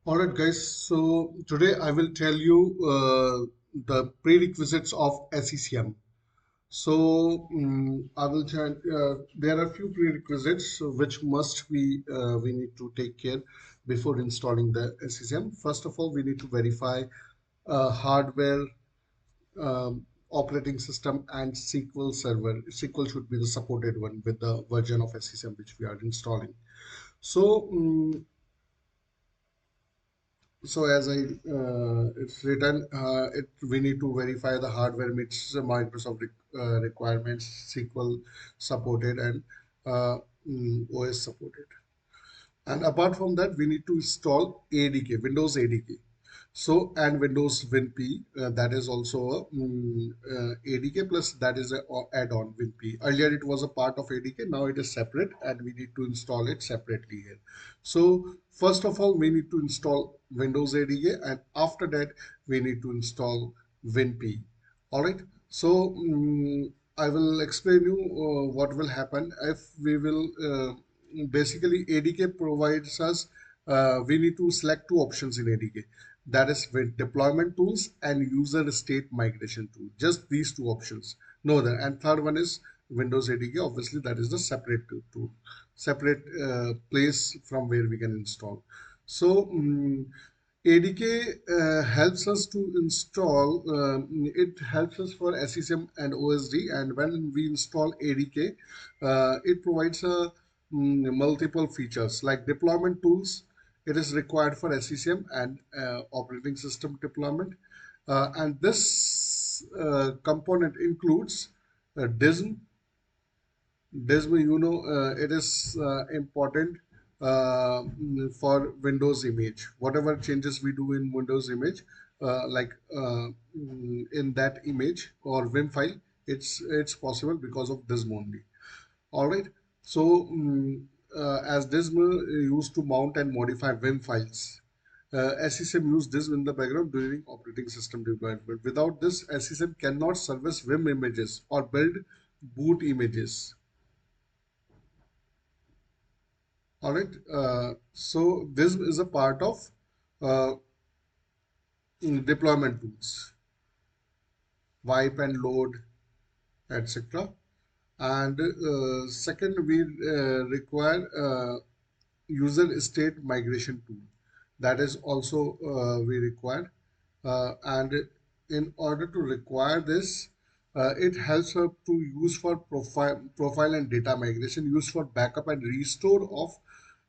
All right, guys. So today I will tell you the prerequisites of SCCM. So I will tell. There are few prerequisites which must we need to take care before installing the SCCM. First of all, we need to verify hardware, operating system, and SQL server. SQL should be the supported one with the version of SCCM which we are installing. So So as it's written, we need to verify the hardware meets the Microsoft requirements, SQL supported, and uh, OS supported. And apart from that, we need to install ADK, Windows ADK. So and Windows WinP, that is also a ADK plus that is a add-on WinP. Earlier it was a part of ADK, now it is separate, and we need to install it separately here. So first of all, we need to install Windows ADK, and after that we need to install WinP. All right. So I will explain you what will happen if we will. Basically, ADK provides us. We need to select two options in ADK. That is with deployment tools and user state migration tool. Just these two options. No other. And third one is Windows ADK. Obviously, that is the separate tool, separate place from where we can install. So ADK helps us to install, it helps us for SCCM and OSD. And when we install ADK, it provides multiple features like deployment tools. It is required for SCCM and operating system deployment. And this component includes DISM. DISM, it is important for Windows image. Whatever changes we do in Windows image, in that image or Vim file, it's possible because of DISM only. All right. So as DISM used to mount and modify Vim files, SCCM used DISM in the background during operating system development. Without this, SCCM cannot service Vim images or build boot images. All right. So this is a part of uh, deployment tools, wipe and load, etc. And second, we require user state migration tool. That is also we require. And in order to require this, it helps us to use for profile and data migration, use for backup and restore of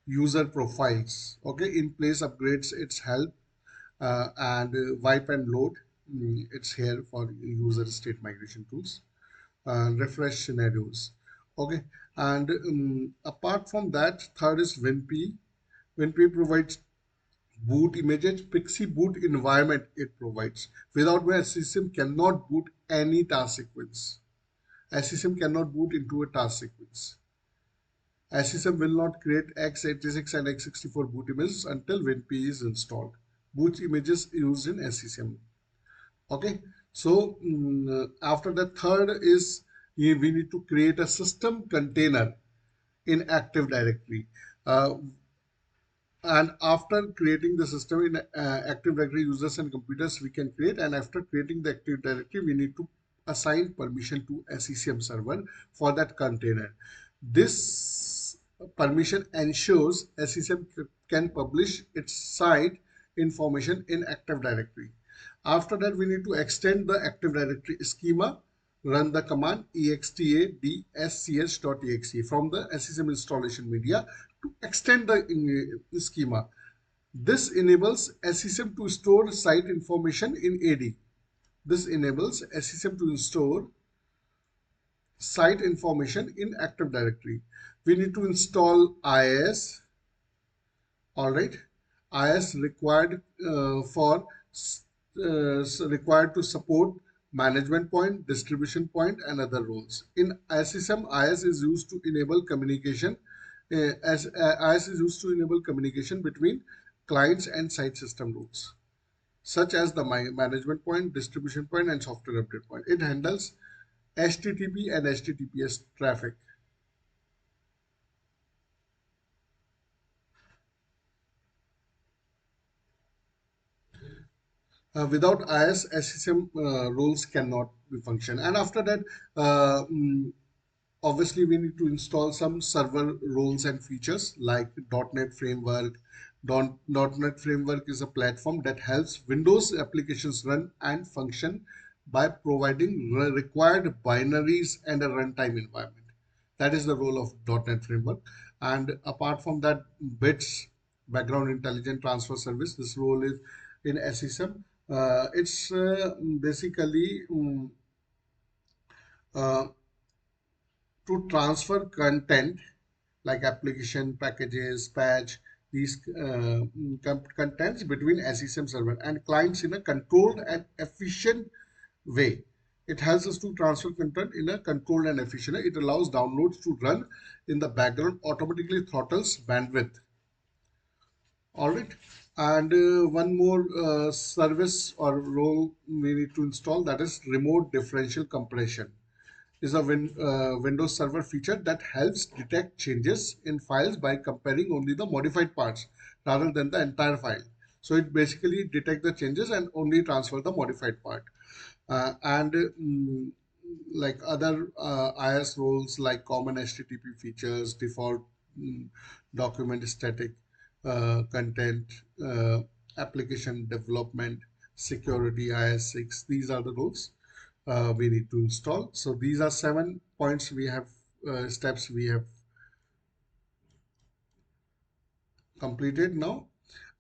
user profiles. Okay, in place upgrades, it's help. And wipe and load, it's here for user state migration tools. Refresh scenarios. Okay, and apart from that, third is WinP. WinP provides boot images, Pixie boot environment it provides. Without where SCCM cannot boot any task sequence. SCCM cannot boot into a task sequence. SCCM will not create x86 and x64 boot images until WinP is installed. Boot images used in SCCM. Okay, so after the third is we need to create a system container in Active Directory. Uh, and after creating the system in Active Directory users and computers, we can create. And after creating the Active Directory, we need to assign permission to SCCM server for that container. This permission ensures SCCM can publish its site information in Active Directory. After that, we need to extend the Active Directory schema, run the command extadSCH.exe from the SCCM installation media to extend the schema. This enables SCCM to store site information in AD. This enables SCCM to store site information in Active Directory. We need to install IIS. All right, IIS required required to support management point, distribution point, and other roles. In SCCM, IIS is used to enable communication. IIS is used to enable communication between clients and site system roles, such as the management point, distribution point, and software update point. It handles HTTP and HTTPS traffic. Without IS, SCCM rules cannot be function. And after that, uh, mm, obviously we need to install some server roles and features like .NET Framework. .NET Framework is a platform that helps Windows applications run and function by providing required binaries and a runtime environment. That is the role of .NET Framework. And apart from that, bits, background intelligent transfer service, this role is in SSM. It's basically uh, to transfer content like application packages, patch, these contents between SSM server and clients in a controlled and efficient way. It helps us to transfer content in a controlled and efficient way. It allows downloads to run in the background, automatically throttles bandwidth. All right. And one more service or role we need to install, that is remote differential compression. Is a Windows Server feature that helps detect changes in files by comparing only the modified parts rather than the entire file. So it basically detects the changes and only transfer the modified part. And like other IS roles like common HTTP features, default mm, document static content, application development, security, IS6. These are the roles we need to install. So these are 7 points we have, steps we have completed now.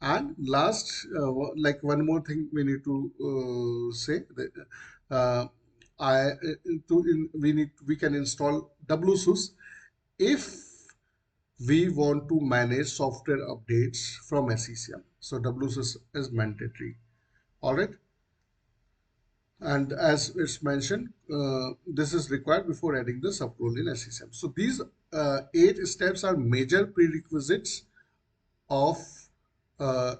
And last, like one more thing we need to say that uh, I we can install WSUS if we want to manage software updates from SCCM. So WSUS is mandatory. All right. And as it's mentioned, this is required before adding the subrole in SCCM. So these 8 steps are major prerequisites of uh,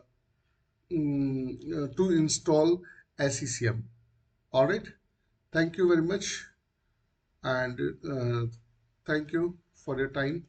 to install SCCM. All right. Thank you very much, and thank you for your time.